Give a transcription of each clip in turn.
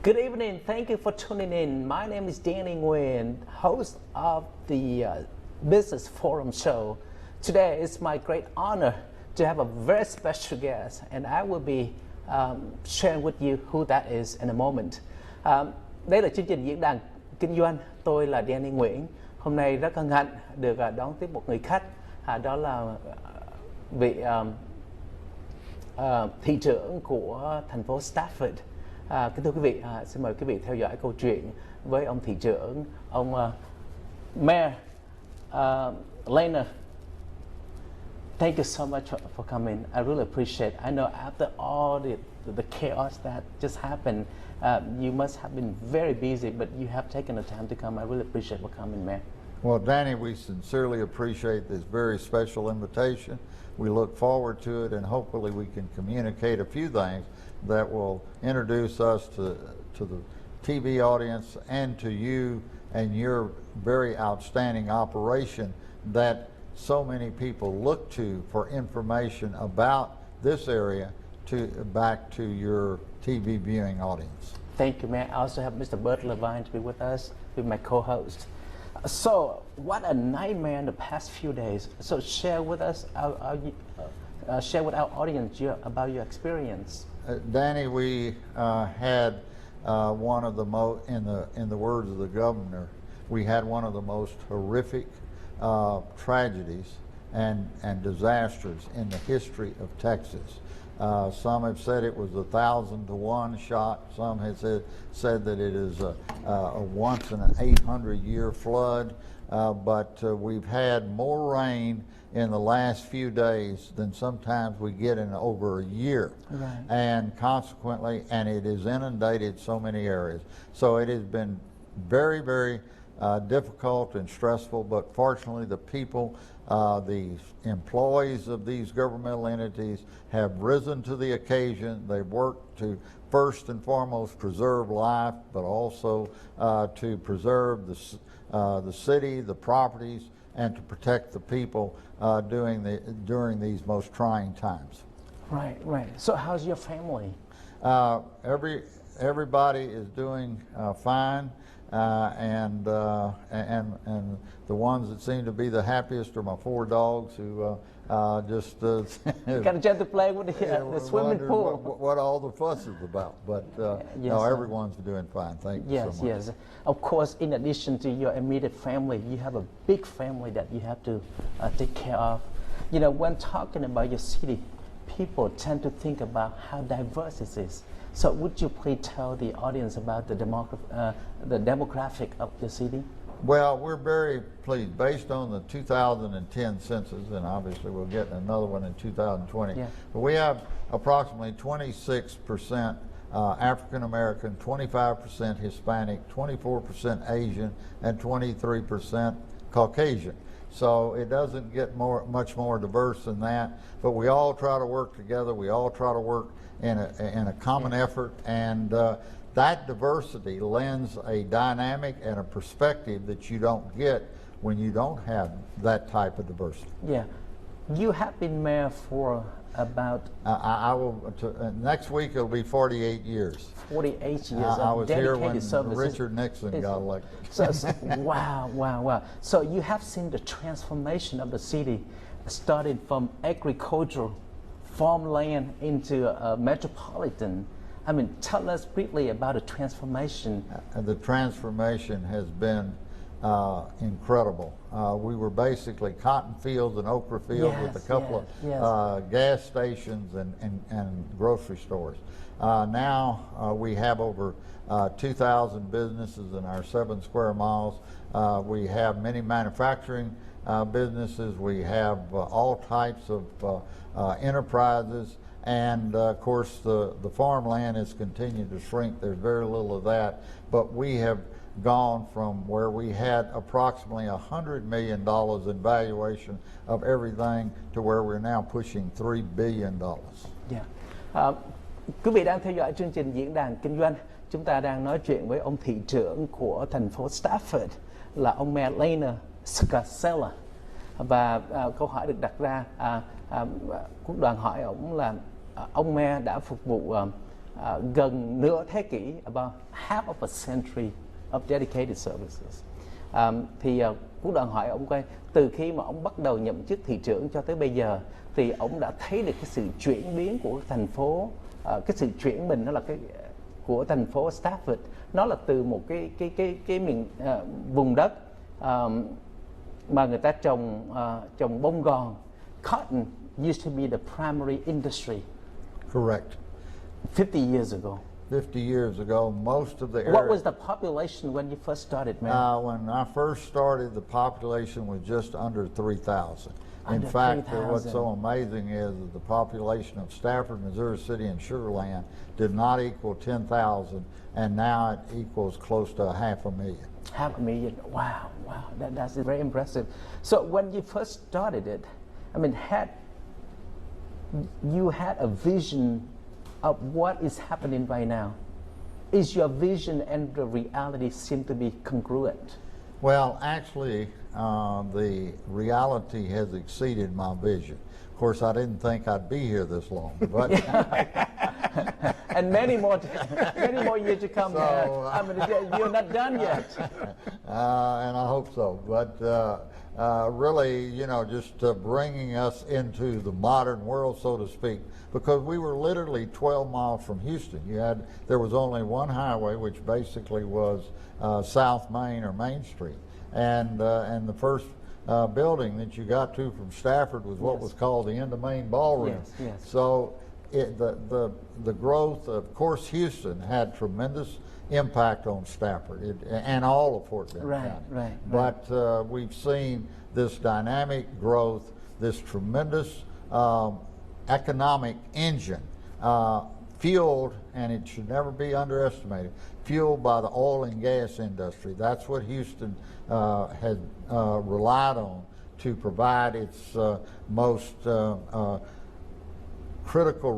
Good evening. Thank you for tuning in. My name is Nguyen, host of the Business Forum show. Today it's my great honor to have a very special guest, and I will be sharing with you who that is in a moment. Đây là chương trình diễn đàn kinh doanh. Tôi là Nguyen. Hôm nay rất hân hạnh được đón tiếp một người khách, đó là vị thị trưởng của thành phố Stafford. Kính thưa quý vị, xin mời quý vị theo dõi câu chuyện với ông thị trưởng, ông Mayor Leonard. Thank you so much for coming. I really appreciate it. I know after all the chaos that just happened, you must have been very busy, but you have taken the time to come. I really appreciate for coming, Mayor. Well, Danny, we sincerely appreciate this very special invitation. We look forward to it, and hopefully we can communicate a few things that will introduce us to the TV audience and to you and your very outstanding operation that so many people look to for information about this area back to your TV viewing audience. Thank you, Mayor. I also have Mr. Bert Levine to be with us, with my co-host. So, what a nightmare in the past few days. So, share with us, share with our audience about your experience. Danny, we had one of the most, in the words of the governor, we had one of the most horrific tragedies and disasters in the history of Texas. Some have said it was 1,000-to-1 shot. Some have said that it is a once in an 800-year flood. But we've had more rain in the last few days than sometimes we get in over a year. Right. And consequently, and it has inundated so many areas. So it has been very, very difficult and stressful, but fortunately the people, the employees of these governmental entities have risen to the occasion. They've worked to first and foremost preserve life, but also to preserve the city, the properties, and to protect the people during these most trying times. Right, right. So how's your family? Everybody is doing fine. And the ones that seem to be the happiest are my 4 dogs who just got a chance to play with the swimming pool. What all the fuss is about, but yes, no, everyone's doing fine. Thank you so much. Yes. Of course, in addition to your immediate family, you have a big family that you have to take care of. You know, when talking about your city, people tend to think about how diverse it is. So would you please tell the audience about the demographic of the city? Well, we're very pleased. Based on the 2010 census, and obviously we'll get another one in 2020, yeah. But we have approximately 26% African American, 25% Hispanic, 24% Asian, and 23% Caucasian. So it doesn't get much more diverse than that, but we all try to work together. We all try to work in a common effort, and that diversity lends a dynamic and a perspective that you don't get when you don't have that type of diversity. Yeah, you have been mayor for about... I will, next week it'll be 48 years. 48 years I of was here when service. Richard Nixon got elected. So, wow. So you have seen the transformation of the city, starting from agricultural farmland into a metropolitan. I mean, tell us briefly about the transformation. The transformation has been incredible. We were basically cotton fields and okra fields with a couple of gas stations and grocery stores. Now we have over 2,000 businesses in our 7 square miles. We have many manufacturing businesses. We have all types of enterprises. And of course, the farmland has continued to shrink. There's very little of that. But we have gone from where we had approximately $100 million in valuation of everything to where we're now pushing $3 billion. Yeah. Quý vị đang theo dõi chương trình diễn đàn kinh doanh. Chúng ta đang nói chuyện với ông thị trưởng của thành phố Stafford là ông Mayor Leonard Scarcella. Và câu hỏi được đặt ra, Quốc đoàn hỏi ông là ông Mayor đã phục vụ gần nửa thế kỷ, about half of a century of dedicated services. Quốc đoàn hỏi ông coi, từ khi mà ông bắt đầu nhậm chức thị trưởng cho tới bây giờ thì ông đã thấy được cái sự chuyển biến của thành phố, cái sự chuyển mình nó là cái của thành phố Stafford, nó là từ một cái miền vùng đất mà người ta trồng bông gòn. Cotton used to be the primary industry. Correct. 50 years ago. 50 years ago, most of the area... What was the population when you first started, man? When I first started, the population was just under 3,000. In fact, what's so amazing is that the population of Stafford, Missouri City, and Sugar Land did not equal 10,000, and now it equals close to 500,000. 500,000. Wow, wow, that's very impressive. So when you first started it, I mean, you had a vision of what is happening right now. Is your vision and the reality seem to be congruent? Well, actually, the reality has exceeded my vision. Of course, I didn't think I'd be here this long, but and many more years to come. So, I mean, you're not done yet. And I hope so. But really, you know, just bringing us into the modern world, so to speak, because we were literally 12 miles from Houston. There was only one highway, which basically was South Main or Main Street, and the first building that you got to from Stafford was what was called the End of Main Ballroom. Yes, yes. So the growth, of course, Houston had tremendous impact on Stafford and all of Fort Bend County. Right. But we've seen this dynamic growth, this tremendous economic engine, fueled, and it should never be underestimated, fueled by the oil and gas industry. That's what Houston had relied on to provide its most critical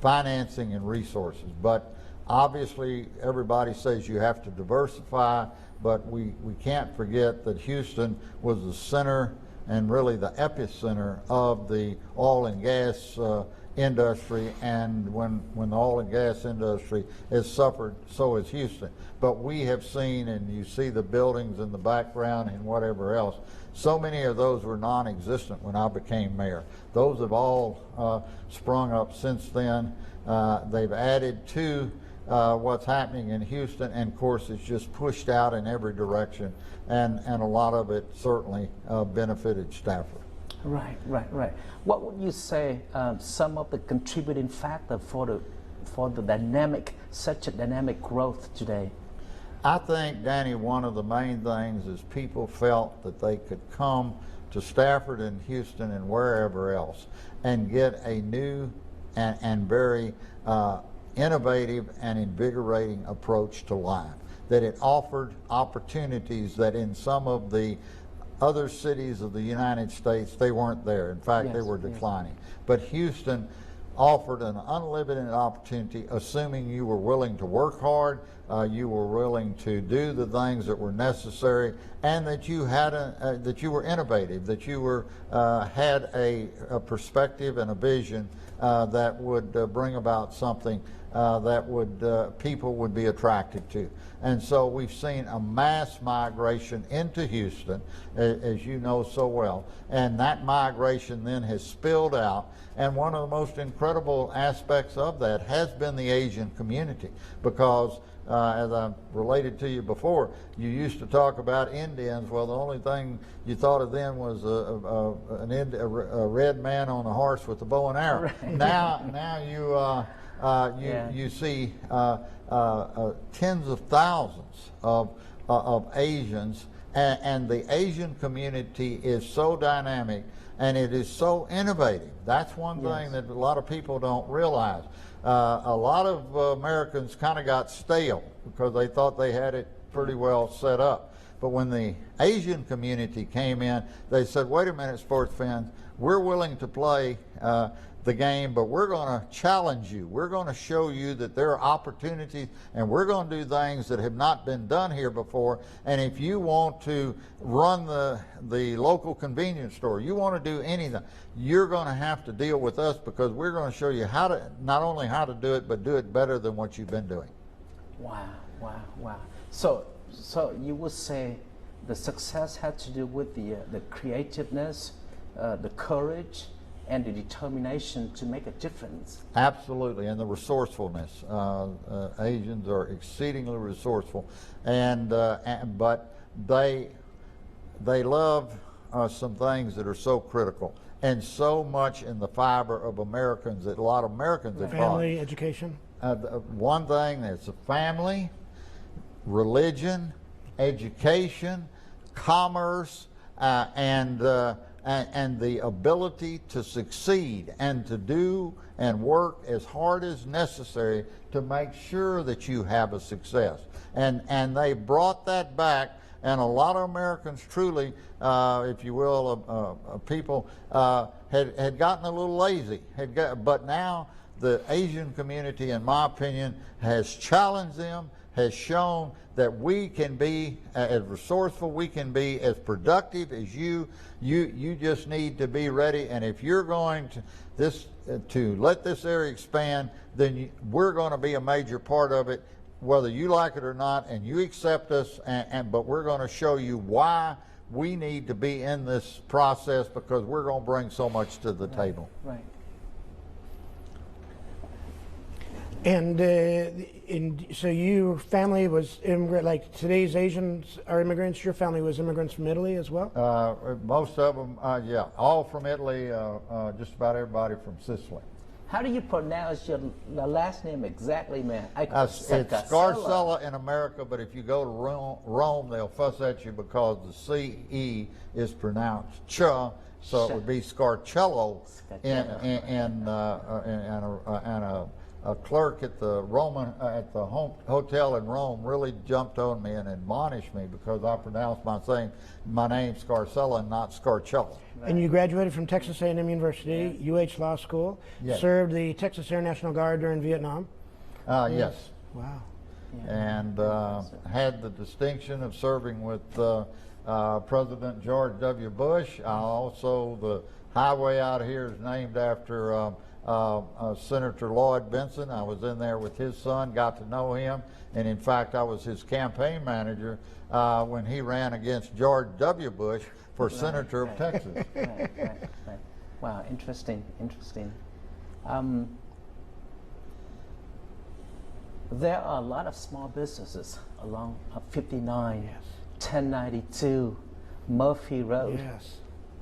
financing and resources. But obviously, everybody says you have to diversify, but we can't forget that Houston was the center and really the epicenter of the oil and gas industry, and when the oil and gas industry has suffered, so has Houston. But we have seen, and you see the buildings in the background and whatever else, so many of those were non-existent when I became mayor. Those have all sprung up since then. They've added to what's happening in Houston, and of course it's just pushed out in every direction, and a lot of it certainly benefited Stafford. Right. What would you say some of the contributing factor for the such a dynamic growth today? I think, Danny, one of the main things is people felt that they could come to Stafford and Houston and wherever else and get a new and very innovative and invigorating approach to life, that it offered opportunities that in some of the other cities of the United States, they weren't there. In fact, they were declining. But Houston offered an unlimited opportunity, assuming you were willing to work hard, you were willing to do the things that were necessary, and that you had that you were innovative, that you were had a perspective and a vision that would bring about something that would people would be attracted to. And so we've seen a mass migration into Houston, as you know so well, and that migration then has spilled out. And one of the most incredible aspects of that has been the Asian community, because as I related to you before, you used to talk about Indians. Well, the only thing you thought of then was a red man on a horse with a bow and arrow. Right. Now you see tens of thousands of Asians, and the Asian community is so dynamic and it is so innovative. That's one thing that a lot of people don't realize. A lot of Americans kind of got stale because they thought they had it pretty well set up. But when the Asian community came in, they said, wait a minute, sports fans, we're willing to play the the game, but we're going to challenge you. We're going to show you that there are opportunities, and we're going to do things that have not been done here before. And if you want to run the local convenience store, you want to do anything, you're going to have to deal with us, because we're going to show you how to, not only how to do it, but do it better than what you've been doing. Wow, wow, wow. So you would say the success had to do with the creativeness, the courage, and the determination to make a difference. Absolutely, and the resourcefulness. Asians are exceedingly resourceful, but they love some things that are so critical, and so much in the fiber of Americans that a lot of Americans have family, education. One thing is the family, religion, education, commerce, and the ability to succeed and to do and work as hard as necessary to make sure that you have a success. And they brought that back, and a lot of Americans truly, if you will, people had gotten a little lazy. But now the Asian community, in my opinion, has challenged them, has shown that we can be as resourceful, we can be as productive as you. You just need to be ready, and if you're going to let this area expand, then we're going to be a major part of it, whether you like it or not, and you accept us. But we're going to show you why we need to be in this process, because we're going to bring so much to the table. Right. And so your family was immigrant, like today's Asians are immigrants. Your family was immigrants from Italy as well? Most of them, yeah, all from Italy, just about everybody from Sicily. How do you pronounce your last name exactly, man? It's Scarcella in America, but if you go to Rome, they'll fuss at you because the CE is pronounced ch, so it would be Scarcello. And a clerk at the hotel in Rome really jumped on me and admonished me because I pronounced my name Scarcella and not Scarcello. And you graduated from Texas A&M University, yes. UH Law School, yes. Served the Texas Air National Guard during Vietnam. Yes. Wow. Yeah. And had the distinction of serving with President George W. Bush. The highway out here is named after Senator Lloyd Benson. I was in there with his son, got to know him, and in fact I was his campaign manager when he ran against George W. Bush for Senator of Texas. Right. Wow, interesting. There are a lot of small businesses along 59, yes. 1092, Murphy Road. Yes.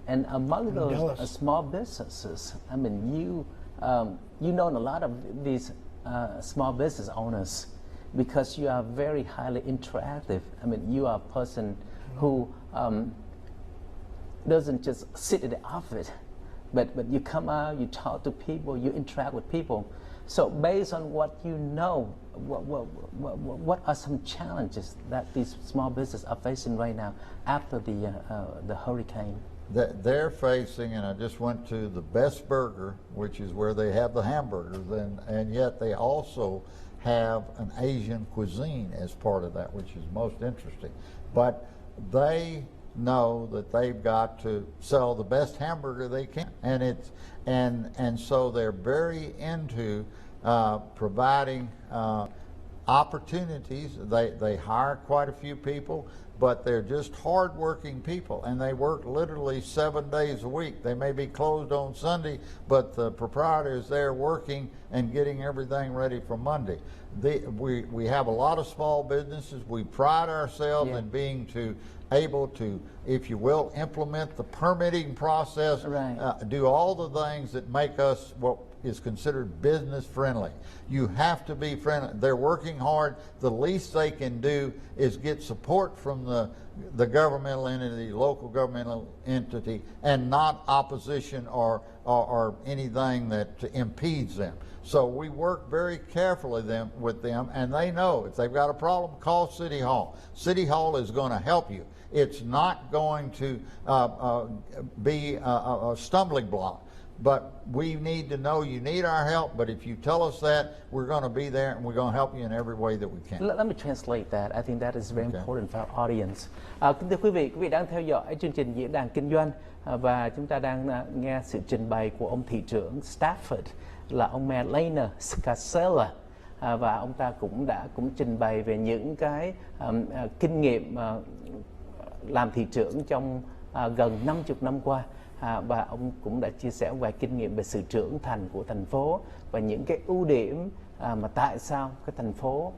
And among those small businesses, I mean, you know a lot of these small business owners because you are very highly interactive. I mean, you are a person who doesn't just sit in the office, but you come out, you talk to people, you interact with people. So based on what you know, what are some challenges that these small businesses are facing right now after the hurricane? That they're facing, and I just went to the Best Burger, which is where they have the hamburgers, and yet they also have an Asian cuisine as part of that, which is most interesting. But they know that they've got to sell the best hamburger they can, and so they're very into providing opportunities. They hire quite a few people, but they're just hard-working people, and they work literally 7 days a week. They may be closed on Sunday, but the proprietor is there working and getting everything ready for Monday. We have a lot of small businesses. We pride ourselves in being able to, if you will, implement the permitting process, do all the things that make us what is considered business friendly. You have to be friendly. They're working hard. The least they can do is get support from the governmental entity, local governmental entity, and not opposition or anything that impedes them. So we work very carefully with them, and they know if they've got a problem, call City Hall. City Hall is going to help you. It's not going to be a stumbling block. but we need to know you need our help. But if you tell us that, we're going to be there and we're going to help you in every way that we can. Let me translate that. I think that is very important for our audience. Kính thưa quý vị đang theo dõi chương trình Diễn đàn Kinh doanh và chúng ta đang nghe sự trình bày của ông thị trưởng Stafford là ông mẹ Leonard Scarcella, và ông ta cũng trình bày về những cái kinh nghiệm làm thị trưởng trong gần 50 năm qua. Và ông cũng đã chia sẻ vài kinh nghiệm về sự trưởng thành của thành phố và những cái ưu điểm mà tại sao cái thành phố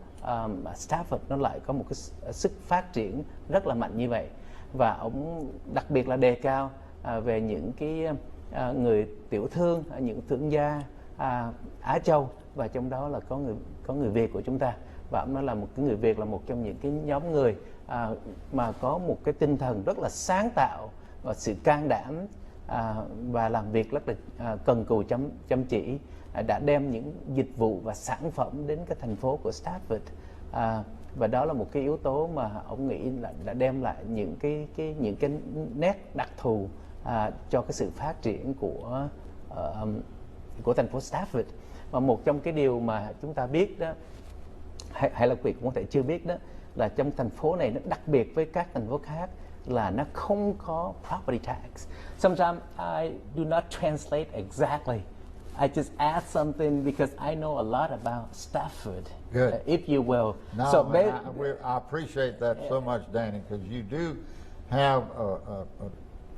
Stafford nó lại có một cái sức phát triển rất là mạnh như vậy. Và ông đặc biệt là đề cao về những cái người tiểu thương, những thương gia Á Châu, và trong đó là có người Việt của chúng ta. Và ông nói là người Việt là một trong những cái nhóm người mà có một cái tinh thần rất là sáng tạo và sự can đảm và làm việc rất là cần cù chăm chỉ, đã đem những dịch vụ và sản phẩm đến cái thành phố của Stafford, và đó là một cái yếu tố mà ông nghĩ là đã đem lại những cái nét đặc thù cho cái sự phát triển của thành phố Stafford. Và một trong cái điều mà chúng ta biết đó, hay là quý vị cũng có thể chưa biết đó, là trong thành phố này nó đặc biệt với các thành phố khác là nó không có property tax. Sometimes I do not translate exactly. I just add something because I know a lot about Stafford. Good. If you will. No, So man, I appreciate that so much, Danny, because you do have a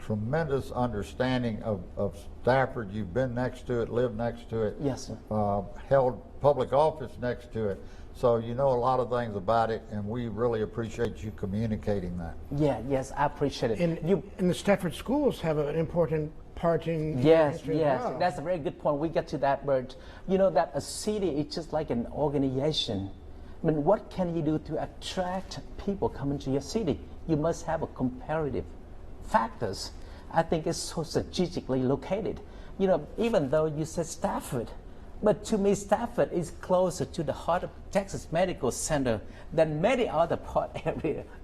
tremendous understanding of Stafford. You've been next to it, lived next to it. Yes, sir. Held public office next to it. So you know a lot of things about it, and we really appreciate you communicating that. Yeah, yes, I appreciate it. And the Stafford schools have an important part in yes, history as well. that's a very good point. We get to that, but you know that a city is just like an organization. I mean, what can you do to attract people coming to your city? You must have a comparative factors. I think it's so strategically located. You know, even though you said Stafford, but to me, Stafford is closer to the heart of Texas Medical Center than many other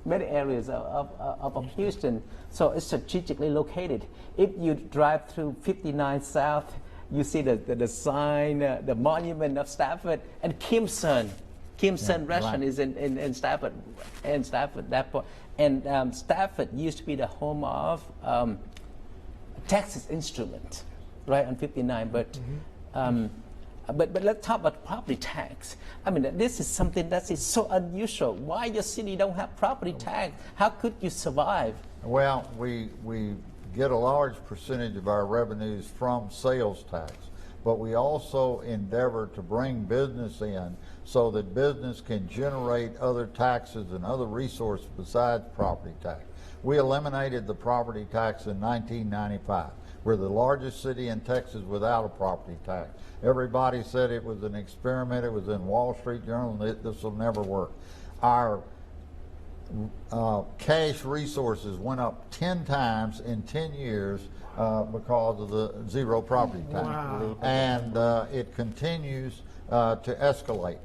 many areas of Houston. So it's strategically located. If you drive through 59 South, you see the sign, the monument of Stafford, and Kimson restaurant is in Stafford, that point. And Stafford used to be the home of Texas Instrument, right on 59. But let's talk about property tax. I mean, this is something that is so unusual. Why your city don't have property tax? How could you survive? Well, we get a large percentage of our revenues from sales tax, but we also endeavor to bring business in so that business can generate other taxes and other resources besides property tax. We eliminated the property tax in 1995. We're the largest city in Texas without a property tax. Everybody said it was an experiment. It was in Wall Street Journal. This will never work. Our cash resources went up 10 times in 10 years because of the zero property tax. Wow. And it continues to escalate.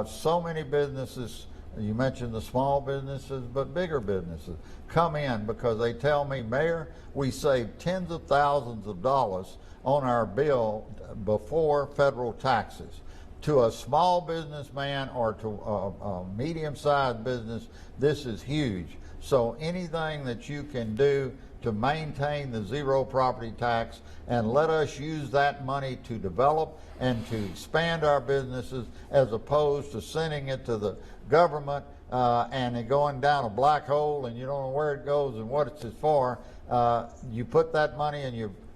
So many businesses, you mentioned the small businesses, but bigger businesses come in because they tell me, Mayor, we saved tens of thousands of dollars on our bill before federal taxes. To a small businessman or to a medium-sized business, this is huge. So anything that you can do to maintain the zero property tax and let us use that money to develop and to expand our businesses as opposed to sending it to the government and it going down a black hole and you don't know where it goes and what it's for. You put that money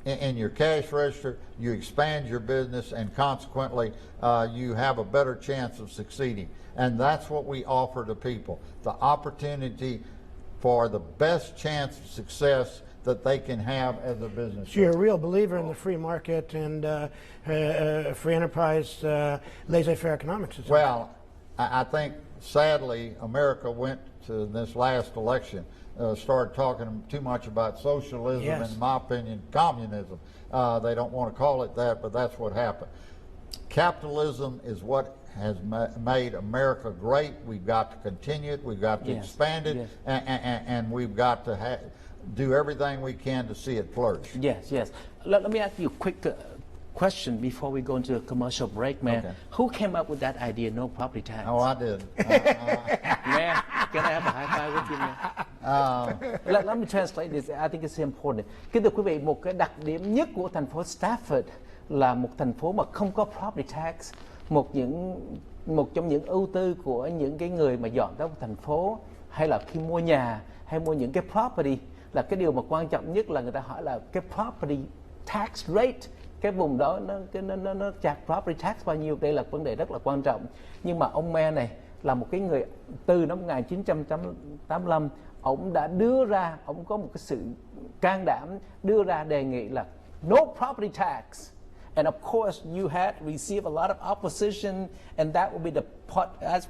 in your cash register, you expand your business, and consequently you have a better chance of succeeding. And that's what we offer to people, the opportunity for the best chance of success that they can have as a business. So you're a real believer in the free market and free enterprise, laissez-faire economics. Well, I think sadly America went to this last election started talking too much about socialism, yes. in my opinion, communism. They don't want to call it that, but that's what happened. Capitalism is what has made America great. We've got to continue it. We've got to yes. expand it, yes. and we've got to do everything we can to see it flourish. Yes, yes. let me ask you a quick question before we go into a commercial break, man. Okay. Who came up with that idea, no property tax? Oh, I did. Man, can I have a high five with you, man? Let me translate this. I think it's important. Kính thưa quý vị, một cái đặc điểm nhất của thành phố Stafford là một thành phố mà không có property tax. Một trong những ưu tư của những cái người mà dọn tới một thành phố, hay là khi mua nhà hay mua những cái property, là cái điều mà quan trọng nhất là người ta hỏi là cái property tax rate, cái vùng đó nó chặt property tax bao nhiêu. Đây là vấn đề rất là quan trọng. Nhưng mà ông mayor này là một cái người từ năm 1985, ông đã đưa ra, ông có một cái sự can đảm đưa ra đề nghị là no property tax. And of course, you had received a lot of opposition, and that will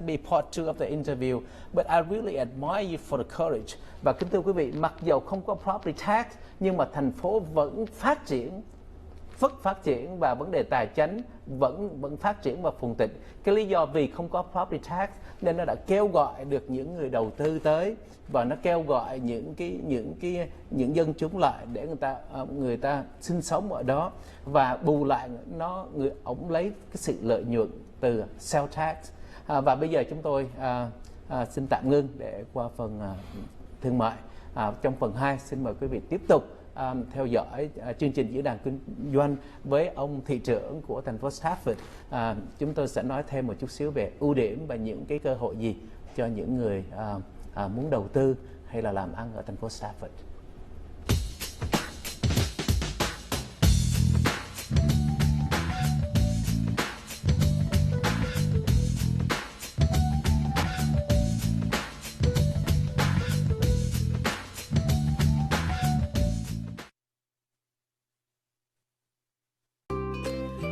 be part two of the interview. But I really admire you for the courage. Và kính thưa quý vị, mặc dầu không có property tax, nhưng mà thành phố vẫn phát triển, và vấn đề tài chính vẫn phát triển và phồn thịnh. Cái lý do vì không có property tax nên nó đã kêu gọi được những người đầu tư tới, và nó kêu gọi những dân chúng lại để người ta sinh sống ở đó, và bù lại ông lấy cái sự lợi nhuận từ sales tax. Và bây giờ chúng tôi xin tạm ngưng để qua phần thương mại. Trong phần 2 xin mời quý vị tiếp tục theo dõi chương trình Diễn đàn Kinh doanh với ông thị trưởng của thành phố Stafford. Chúng tôi sẽ nói thêm một chút xíu về ưu điểm và những cái cơ hội gì cho những người muốn đầu tư hay là làm ăn ở thành phố Stafford.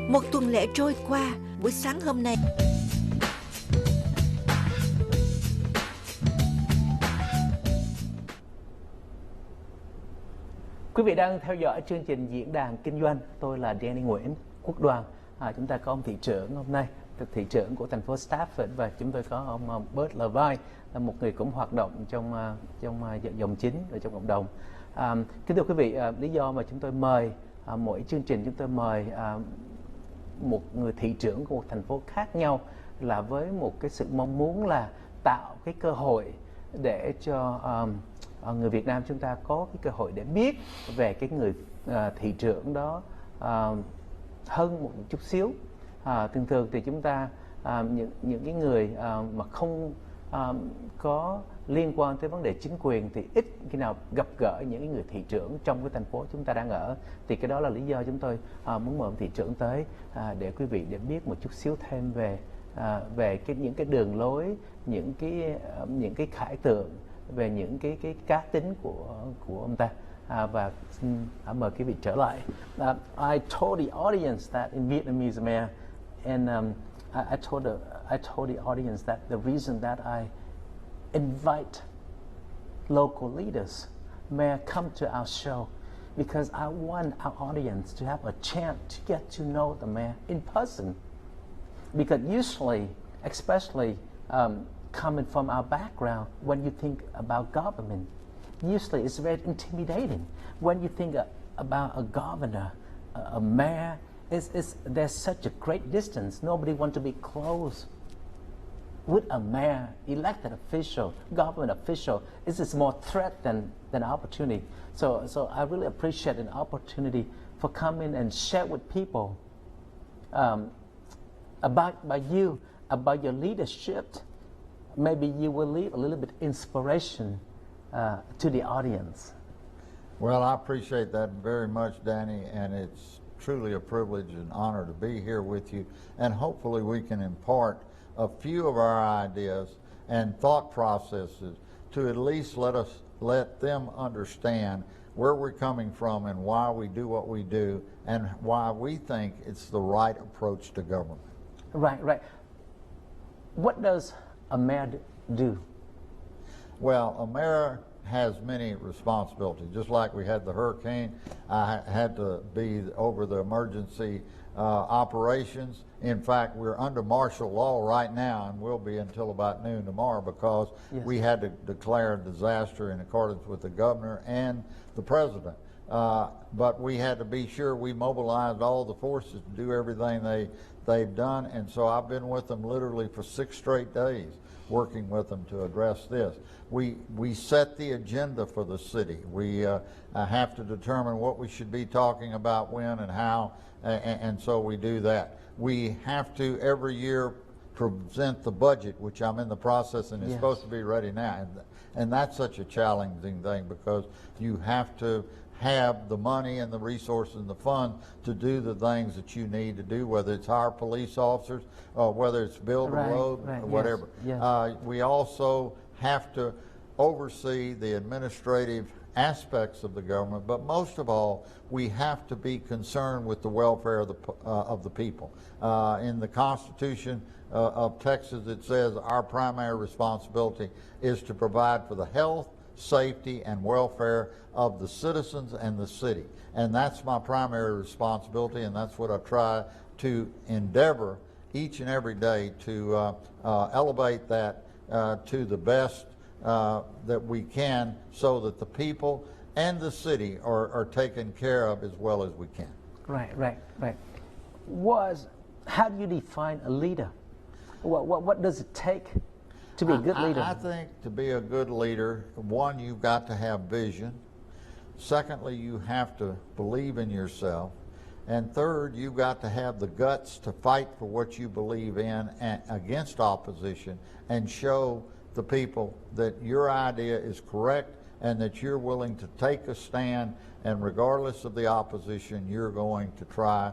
Một tuần lễ trôi qua, buổi sáng hôm nay. Quý vị đang theo dõi chương trình Diễn đàn Kinh doanh. Tôi là Danny Nguyễn, Quốc Đoàn. Chúng ta có ông thị trưởng hôm nay, thị trưởng của thành phố Stafford, và chúng tôi có ông Bert Levi, là một người cũng hoạt động trong dòng chính và trong cộng đồng. Kính thưa quý vị, lý do mà chúng tôi mời mỗi chương trình chúng tôi mời một người thị trưởng của một thành phố khác nhau là với một cái sự mong muốn là tạo cái cơ hội để cho người Việt Nam chúng ta có cái cơ hội để biết về cái người thị trưởng đó hơn một chút xíu. Thường thì chúng ta những cái người mà không có liên quan tới vấn đề chính quyền thì ít khi nào gặp gỡ những cái người thị trưởng trong cái thành phố chúng ta đang ở. Thì cái đó là lý do chúng tôi muốn mời thị trưởng tới để quý vị để biết một chút xíu thêm về những cái đường lối, những cái khải tượng, về những cái cá tính của ông ta. Và xin mời quý vị trở lại. I told the audience that in Vietnamese, man, and I told the audience that the reason that I invite local leaders may come to our show because I want our audience to have a chance to get to know the man in person. Because usually, especially coming from our background, when you think about government, usually it's very intimidating. When you think about a governor, a mayor, there's such a great distance. Nobody wants to be close with a mayor, elected official, government official. This is more threat than opportunity. So I really appreciate an opportunity for coming and share with people about you, about your leadership. Maybe you will leave a little bit inspiration to the audience. Well, I appreciate that very much, Danny, and it's truly a privilege and honor to be here with you, and hopefully we can impart a few of our ideas and thought processes to at least let them understand where we're coming from and why we do what we do and why we think it's the right approach to government. Right. What does a mayor do? Well, a mayor has many responsibilities. Just like we had the hurricane, I had to be over the emergency operations. In fact, we're under martial law right now and will be until about noon tomorrow because we had to declare a disaster in accordance with the governor and the president. but we had to be sure we mobilized all the forces to do everything they've done. And so I've been with them literally for 6 straight days, working with them to address this. We set the agenda for the city. We have to determine what we should be talking about when and how, and so we do that. We have to every year present the budget, which I'm in the process, and it's supposed to be ready now. And that's such a challenging thing, because you have to have the money and the resources and the funds to do the things that you need to do, whether it's hire police officers or whether it's build a road or whatever. We also have to oversee the administrative aspects of the government, but most of all, we have to be concerned with the welfare of the people. In the Constitution of Texas, it says our primary responsibility is to provide for the health, safety, and welfare of the citizens and the city. And that's my primary responsibility, and that's what I try to endeavor each and every day to elevate that to the best that we can, so that the people and the city are taken care of as well as we can. Right. How do you define a leader? What does it take to be a good leader? I think to be a good leader, one, you've got to have vision. Secondly, you have to believe in yourself. And third, you've got to have the guts to fight for what you believe in against opposition, and show the people that your idea is correct and that you're willing to take a stand, and regardless of the opposition, you're going to try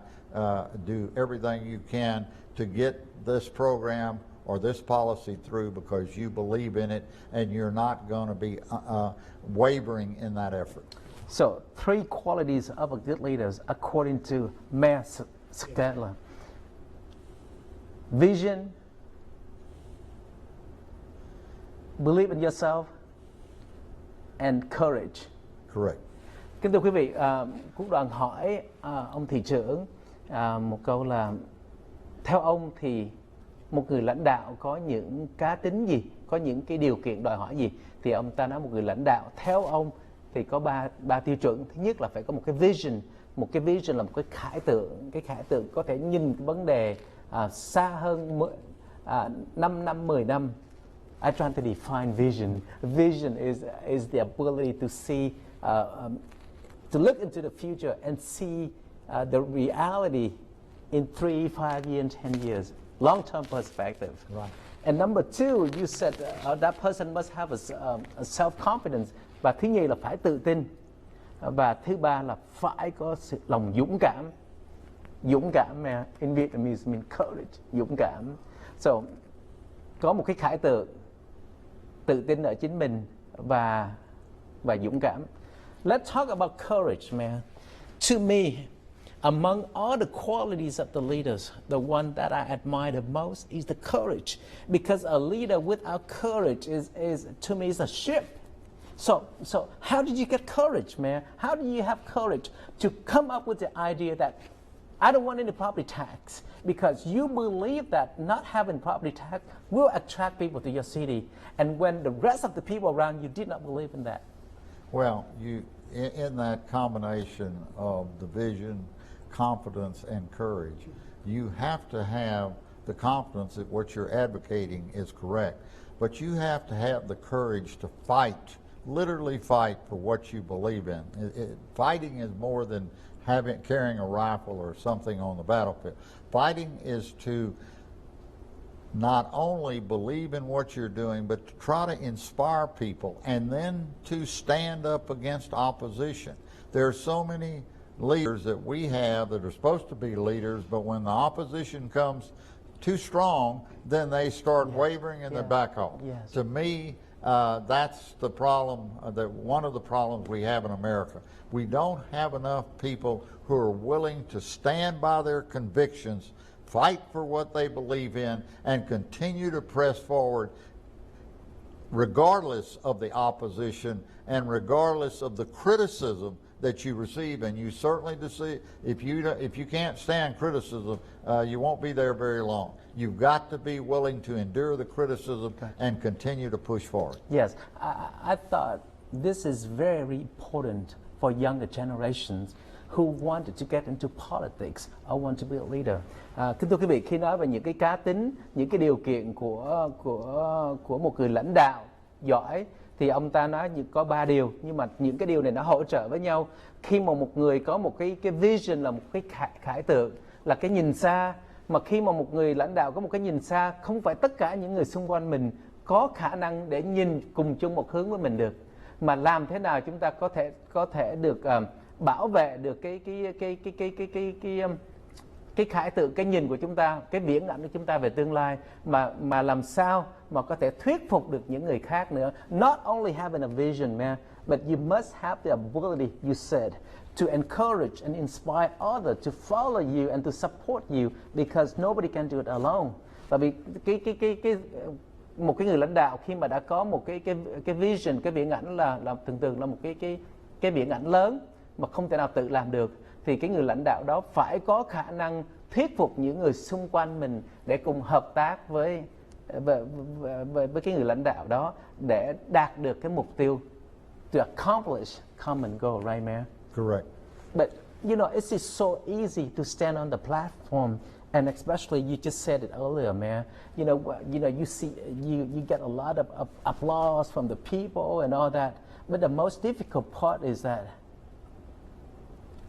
do everything you can to get this program or this policy through, because you believe in it and you're not going to be wavering in that effort. So 3 qualities of a good leader, according to Mayor Scarcella: vision, believe in yourself, and courage. Correct. Kính thưa quý vị, Quốc Đoàn hỏi ông thị trưởng một câu là, theo ông thì một người lãnh đạo có những cá tính gì, có những cái điều kiện đòi hỏi gì? Thì ông ta nói một người lãnh đạo theo ông thì có ba tiêu chuẩn. Thứ nhất là phải có một cái vision. Một cái vision là một cái khải tượng. Cái khải tượng có thể nhìn cái vấn đề xa hơn 5 năm, 10 năm. I try to define vision. Vision is the ability to see, to look into the future and see the reality in 3, 5 years, 10 years. Long-term perspective. Right. And number 2, you said that person must have a self-confidence. Và thứ nhì là phải tự tin. Và thứ ba là phải có sự lòng dũng cảm. Dũng cảm mà in Vietnamese mean courage, dũng cảm. So, có một cái khải tượng, tự tin ở chính mình và dũng cảm. Let's talk about courage, man. To me, among all the qualities of the leaders, the one that I admire the most is the courage. Because a leader without courage is to me, is a ship. So how did you get courage, man? How do you have courage to come up with the idea that I don't want any property tax, because you believe that not having property tax will attract people to your city, and when the rest of the people around you did not believe in that? Well, in that combination of the vision, confidence, and courage, you have to have the confidence that what you're advocating is correct, but you have to have the courage to fight, literally fight for what you believe in. Fighting is more than carrying a rifle or something on the battlefield. Fighting is to not only believe in what you're doing, but to try to inspire people, and then to stand up against opposition. There are so many leaders that we have that are supposed to be leaders, but when the opposition comes too strong, then they start wavering and they back off. Yes. To me, that's the problem, one of the problems we have in America. We don't have enough people who are willing to stand by their convictions, fight for what they believe in, and continue to press forward regardless of the opposition and regardless of the criticism that you receive. And you certainly if you can't stand criticism, you won't be there very long. You've got to be willing to endure the criticism and continue to push forward. Yes, I thought this is very important for younger generations who wanted to get into politics or want to be a leader. Kính thưa quý vị, khi nói về những cái cá tính, những cái điều kiện của một người lãnh đạo giỏi thì ông ta nói có 3 điều, nhưng mà những cái điều này nó hỗ trợ với nhau. Khi mà một người có một cái vision là một cái khải tượng, là cái nhìn xa, mà khi mà một người lãnh đạo có một cái nhìn xa, không phải tất cả những người xung quanh mình có khả năng để nhìn cùng chung một hướng với mình được, mà làm thế nào chúng ta có thể được bảo vệ được cái khải tượng, cái nhìn của chúng ta, cái viễn ảnh của chúng ta về tương lai, mà làm sao mà có thể thuyết phục được những người khác nữa. Not only having a vision, man, but you must have the ability, you said, to encourage and inspire others to follow you and to support you, because nobody can do it alone. Tại vì một cái người lãnh đạo khi mà đã có một cái vision, cái viễn ảnh là thường là một cái viễn ảnh lớn mà không thể nào tự làm được, thì cái người lãnh đạo đó phải có khả năng thuyết phục những người xung quanh mình để cùng hợp tác với cái người lãnh đạo đó để đạt được cái mục tiêu, to accomplish common goal, right, man? Correct. But you know, it's just so easy to stand on the platform, and especially you just said it earlier, man. You know, you see, you get a lot of applause from the people and all that. But the most difficult part is that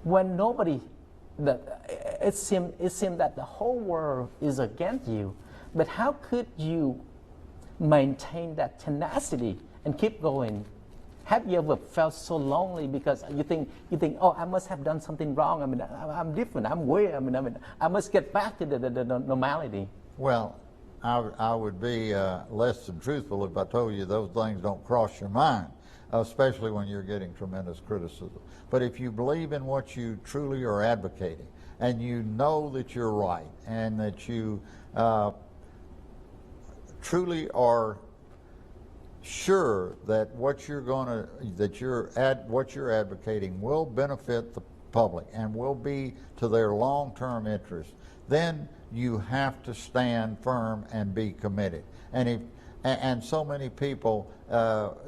when it seemed that the whole world is against you. But how could you maintain that tenacity and keep going? Have you ever felt so lonely because you think, oh, I must have done something wrong. I mean, I'm different. I'm weird. I mean, I must get back to the normality. Well, I would be less than truthful if I told you those things don't cross your mind, especially when you're getting tremendous criticism. But if you believe in what you truly are advocating, and you know that you're right, and that you truly are sure that what you're advocating will benefit the public and will be to their long-term interest, then you have to stand firm and be committed. And so many people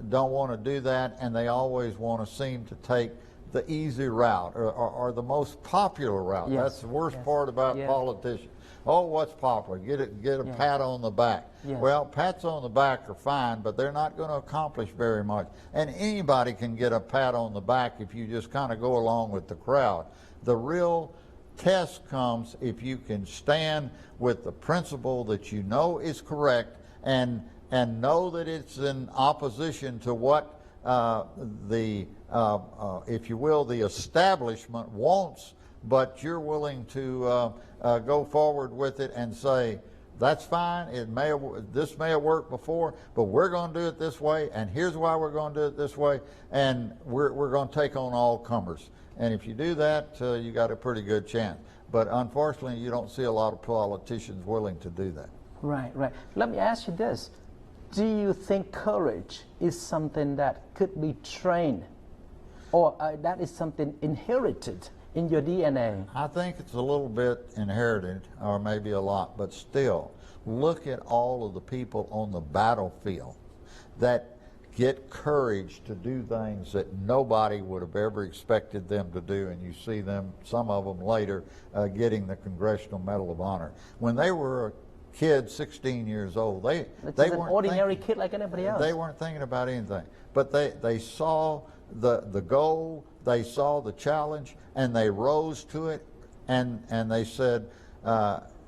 don't want to do that, and they always want to seem to take the easy route or the most popular route. Yes. That's the worst part about politicians. Oh, what's popular? Get a pat on the back. Yes. Well, pats on the back are fine, but they're not going to accomplish very much. And anybody can get a pat on the back if you just kind of go along with the crowd. The real test comes if you can stand with the principle that you know is correct and know that it's in opposition to what if you will, the establishment wants, but you're willing to go forward with it and say, that's fine, this may have worked before, but we're going to do it this way, and here's why we're going to do it this way, and we're going to take on all comers. And if you do that, you got a pretty good chance. But unfortunately, you don't see a lot of politicians willing to do that. Right. Let me ask you this. Do you think courage is something that could be trained, or that is something inherited in your DNA? I think it's a little bit inherited, or maybe a lot, but still, look at all of the people on the battlefield that get courage to do things that nobody would have ever expected them to do, and you see them, some of them later, getting the Congressional Medal of Honor. When they were a kid, 16 years old, they weren't an ordinary kid like anybody else. They weren't thinking about anything, but they saw the goal, they saw the challenge, and they rose to it, and they said,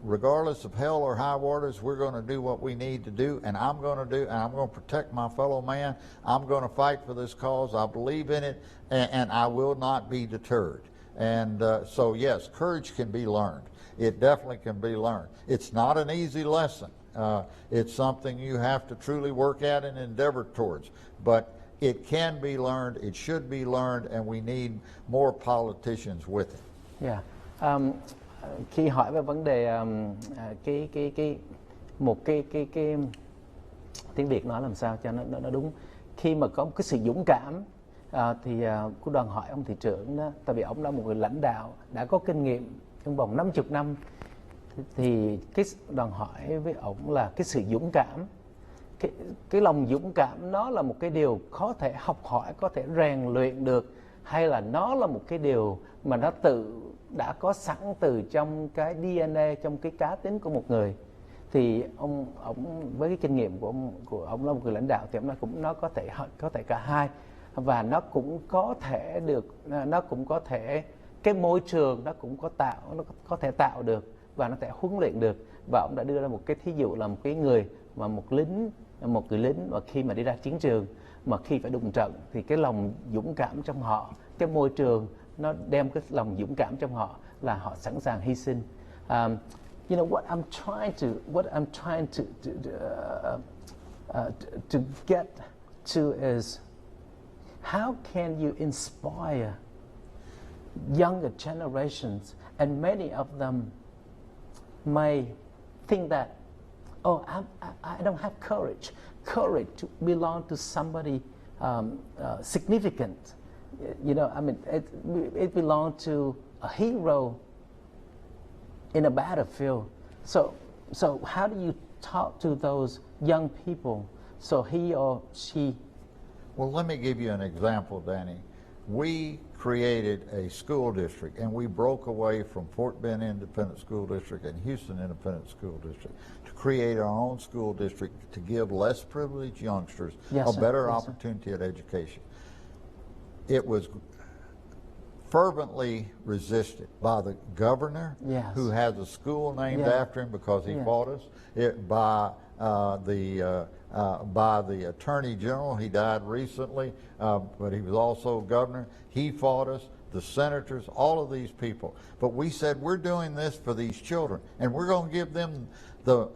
regardless of hell or high waters, we're going to do what we need to do, and I'm going to protect my fellow man. I'm going to fight for this cause. I believe in it, and I will not be deterred. And so yes, courage can be learned. It definitely can be learned. It's not an easy lesson. It's something you have to truly work at and endeavor towards. But it can be learned, it should be learned, and we need more politicians with it. Yeah. Khi hỏi về vấn đề tiếng Việt nói làm sao cho nó đúng, khi mà có một cái sự dũng cảm thì cô đoàn hỏi ông thị trưởng đó, tại vì ông là một người lãnh đạo đã có kinh nghiệm trong vòng 50 năm, thì cái đoàn hỏi với ông là cái sự dũng cảm, cái lòng dũng cảm nó là một cái điều có thể học hỏi, có thể rèn luyện được, hay là nó là một cái điều mà nó đã có sẵn từ trong cái DNA, trong cái cá tính của một người. Thì ông với cái kinh nghiệm của ông là một người lãnh đạo thì ông nói nó có thể cả hai, và nó cũng có thể cái môi trường nó có thể tạo được và nó sẽ huấn luyện được. Và ông đã đưa ra một cái thí dụ là một người lính mà khi mà đi ra chiến trường, mà khi phải đụng trận thì cái lòng dũng cảm trong họ, cái môi trường nó đem cái lòng dũng cảm trong họ là họ sẵn sàng hy sinh. You know what I'm trying to get to is how can you inspire younger generations, and many of them may think that, oh, I don't have courage to belong to somebody significant. You know, I mean, it belongs to a hero in a battlefield. So how do you talk to those young people so he or she? Well, let me give you an example, Danny. We created a school district, and we broke away from Fort Bend Independent School District and Houston Independent School District to create our own school district to give less privileged youngsters a better opportunity at education. It was fervently resisted by the governor, who has a school named after him because he fought us, by the Attorney General. He died recently, but he was also governor. He fought us, the senators, all of these people. But we said, we're doing this for these children, and we're going to give them the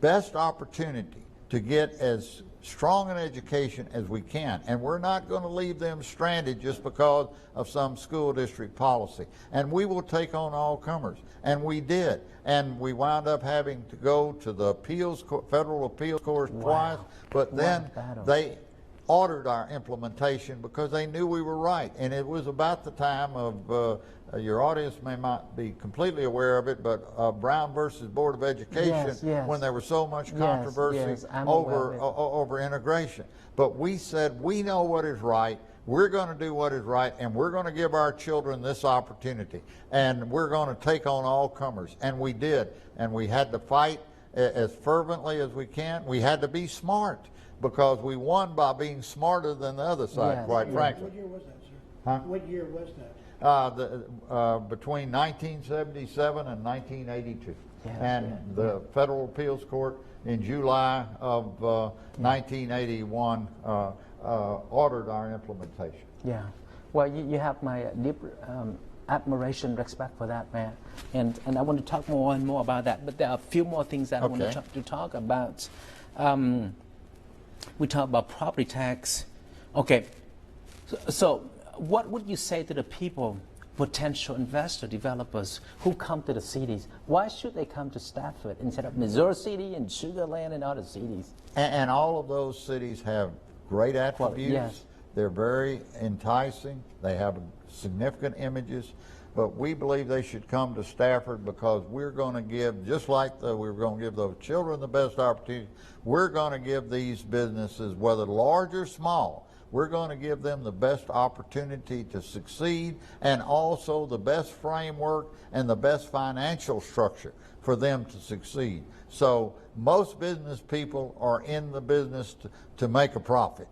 best opportunity to get as strong an education as we can, and we're not going to leave them stranded just because of some school district policy. And we will take on all comers, and we did. And we wound up having to go to the federal appeals court twice, but then they ordered our implementation because they knew we were right. And it was about the time of, your audience may not be completely aware of it, but Brown versus Board of Education, when there was so much controversy over integration. But we said, we know what is right, we're going to do what is right, and we're going to give our children this opportunity, and we're going to take on all comers. And we did, and we had to fight as fervently as we can. We had to be smart, because we won by being smarter than the other side, quite frankly. What year was that, sir? Huh? What year was that? Between 1977 and 1982. The Federal Appeals Court in July of 1981 ordered our implementation. Yeah. Well, you have my deep admiration, respect for that, man. And I want to talk more and more about that. But there are a few more things that I want to talk about. We talk about property tax. Okay. So what would you say to the people, potential investor developers who come to the cities? Why should they come to Stafford instead of Missouri City and Sugar Land and other cities? And all of those cities have great attributes. They're very enticing. They have significant images. But we believe they should come to Stafford because we're going to give, just like we're going to give those children the best opportunity, we're going to give these businesses, whether large or small, we're going to give them the best opportunity to succeed, and also the best framework and the best financial structure for them to succeed. So most business people are in the business to make a profit.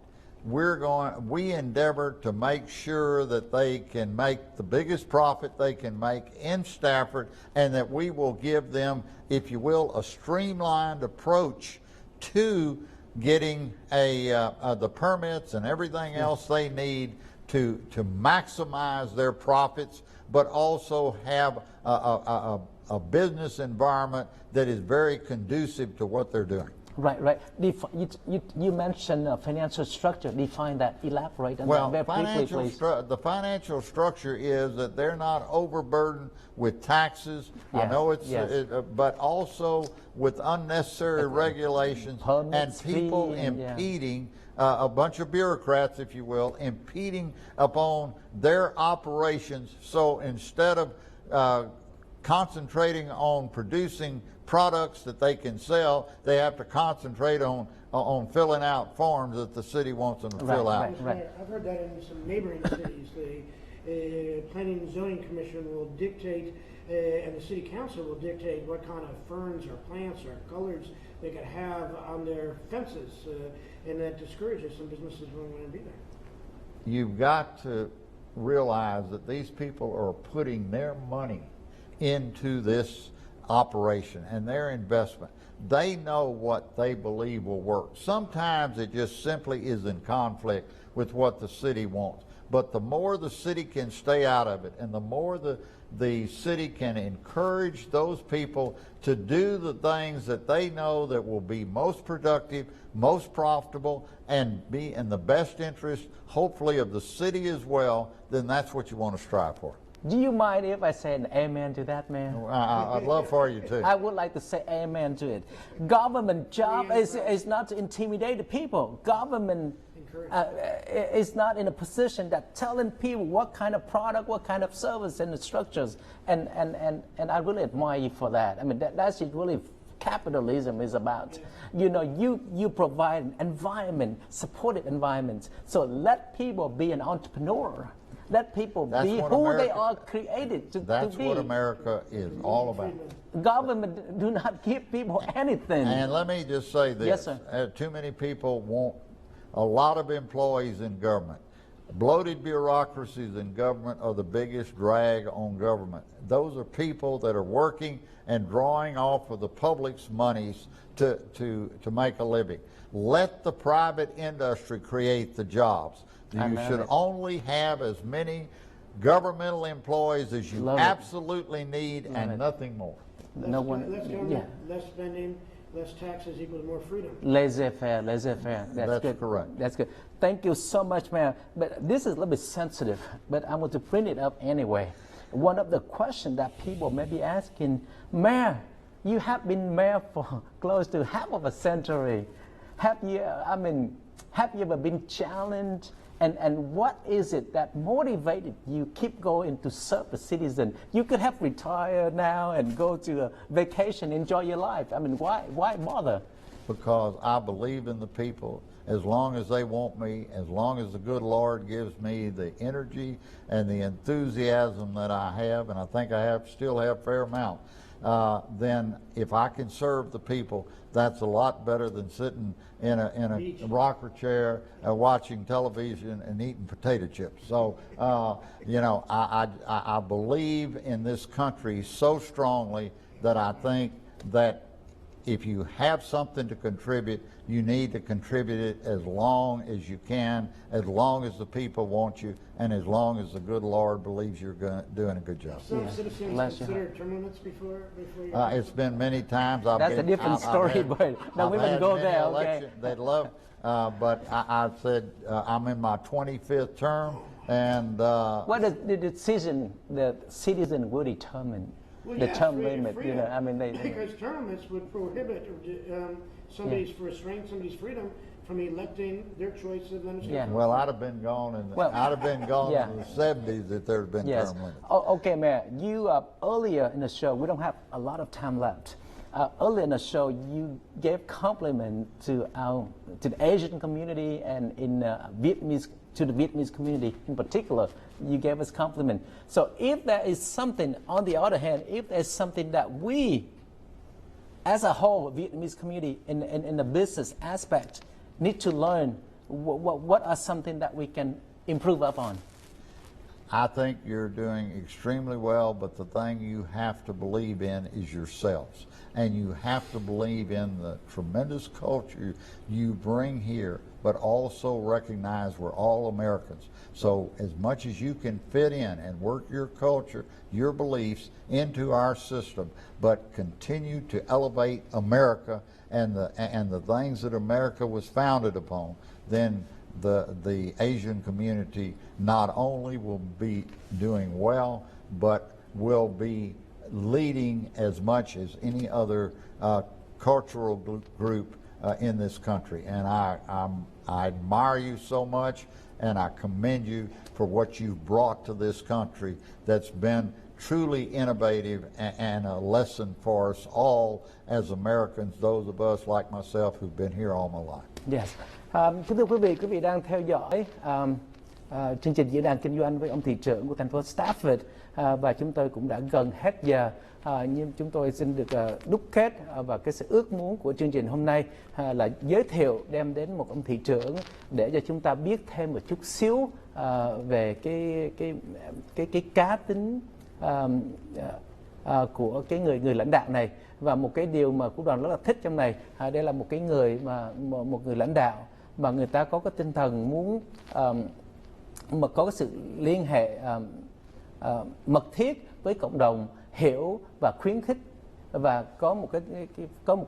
We endeavor to make sure that they can make the biggest profit they can make in Stafford, and that we will give them, if you will, a streamlined approach to getting the permits and everything else they need to maximize their profits, but also have a business environment that is very conducive to what they're doing. Right. You mentioned financial structure. Define that. Elaborate on that very briefly, please. The financial structure is that they're not overburdened with taxes. I know it's, but also with unnecessary regulations and people impeding, a bunch of bureaucrats, if you will, impeding upon their operations. So instead of concentrating on producing products that they can sell. They have to concentrate on filling out forms that the city wants them to fill out. Right. I've heard that in some neighboring cities. The Planning and Zoning Commission will dictate, and the City Council will dictate what kind of ferns or plants or colors they could have on their fences, and that discourages some businesses from wanting to be there. You've got to realize that these people are putting their money into this operation and their investment. They know what they believe will work. Sometimes it just simply is in conflict with what the city wants. But the more the city can stay out of it, and the more the city can encourage those people to do the things that they know that will be most productive, most profitable, and be in the best interest, hopefully, of the city as well, then that's what you want to strive for. Do you mind if I say an amen to that, man? I'd love for you to. I would like to say amen to it. Government job is not to intimidate the people. Government is not in a position that telling people what kind of product, what kind of service and the structures. And I really admire you for that. I mean, that's really capitalism is about. You know, you provide an environment, supportive environments. So let people be an entrepreneur. Let people be who they are created to be. That's what America is all about. Government do not give people anything. And let me just say this. Yes, sir. Too many people want a lot of employees in government. Bloated bureaucracies in government are the biggest drag on government. Those are people that are working and drawing off of the public's monies to make a living. Let the private industry create the jobs. You should only have as many governmental employees as you absolutely need and nothing more. Less spending, less taxes equals more freedom. Laissez-faire. That's good. Correct. That's good. Thank you so much, Mayor. But this is a little bit sensitive, but I'm going to bring it up anyway. One of the questions that people may be asking, Mayor, you have been mayor for close to half of a century. Have you ever been challenged? And what is it that motivated you keep going to serve the citizen? You could have retired now and go to a vacation, enjoy your life. I mean, why bother? Because I believe in the people. As long as they want me, as long as the good Lord gives me the energy and the enthusiasm that I have, and I think I still have a fair amount, then if I can serve the people, that's a lot better than sitting in a rocker chair watching television and eating potato chips. So, you know, I believe in this country so strongly that I think that if you have something to contribute, you need to contribute it as long as you can, as long as the people want you, and as long as the good Lord believes you're doing a good job. Some citizens consider term limits before you... It's been many times. That's a different story, but no, we wouldn't go there, okay? They'd love, but I said I'm in my 25th term, and... what is the decision the citizen will determine? The term limit, freedom. You know, I mean, because term limits would prohibit somebody's somebody's freedom from electing their choice of legislature. Well, I'd have been gone in the 70s if there'd been term limits. Okay, Mayor. You earlier in the show, we don't have a lot of time left. Earlier in the show, you gave compliment to the Asian community and to the Vietnamese community in particular. You gave us compliment. So if there is something, on the other hand, if there's something that we, as a whole, Vietnamese community in the business aspect, need to learn, what are something that we can improve upon? I think you're doing extremely well, but the thing you have to believe in is yourselves. And you have to believe in the tremendous culture you bring here, but also recognize we're all Americans. So as much as you can fit in and work your culture, your beliefs into our system, but continue to elevate America and the things that America was founded upon, then the Asian community not only will be doing well, but will be leading as much as any other cultural group in this country. And I admire you so much, and I commend you for what you've brought to this country that's been truly innovative and a lesson for us all as Americans, those of us like myself who've been here all my life. Yes. Kính thưa quý vị đang theo dõi chương trình diễn đàn kinh doanh với ông thị trưởng của thành phố Stafford, và chúng tôi cũng đã gần hết giờ. Nhưng chúng tôi xin được đúc kết và cái sự ước muốn của chương trình hôm nay là giới thiệu đem đến một ông thị trưởng để cho chúng ta biết thêm một chút xíu về cái cá tính của cái người lãnh đạo này. Và một cái điều mà Quốc đoàn rất là thích trong này, đây là một cái người mà một người lãnh đạo mà người ta có cái tinh thần muốn mà có cái sự liên hệ mật thiết với cộng đồng, hiểu và khuyến khích, và có một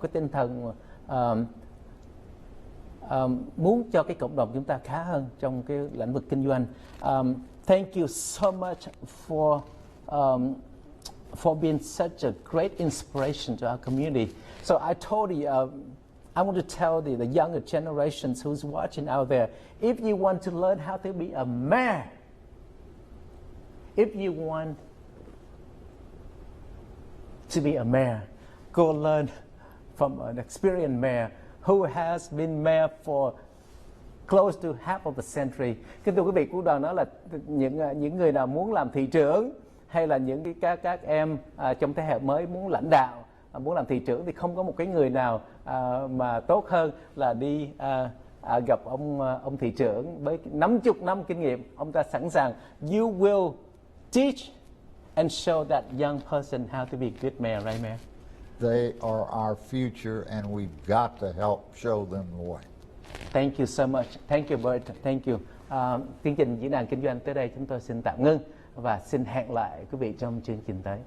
cái tinh thần muốn cho cái cộng đồng chúng ta khá hơn trong cái lĩnh vực kinh doanh. Thank you so much for being such a great inspiration to our community. So I told you, I want to tell the younger generations who's watching out there, if you want to learn how to be a mayor, if you want to be a mayor, go learn from an experienced mayor who has been mayor for close to half of a century. Kính thưa quý vị, Quốc đoàn nói là những người nào muốn làm thị trưởng hay là những các em trong thế hệ mới muốn lãnh đạo, muốn làm thị trưởng, thì không có một cái người nào mà tốt hơn là đi gặp ông thị trưởng với 50 năm kinh nghiệm. Ông ta sẵn sàng. You will teach and show that young person how to be a good mayor, right, Mayor? They are our future, and we've got to help show them the way. Thank you so much. Thank you, Bert. Thank you. Chương trình diễn đàn kinh doanh tới đây chúng tôi xin tạm ngưng và xin hẹn lại quý vị trong chương trình tới.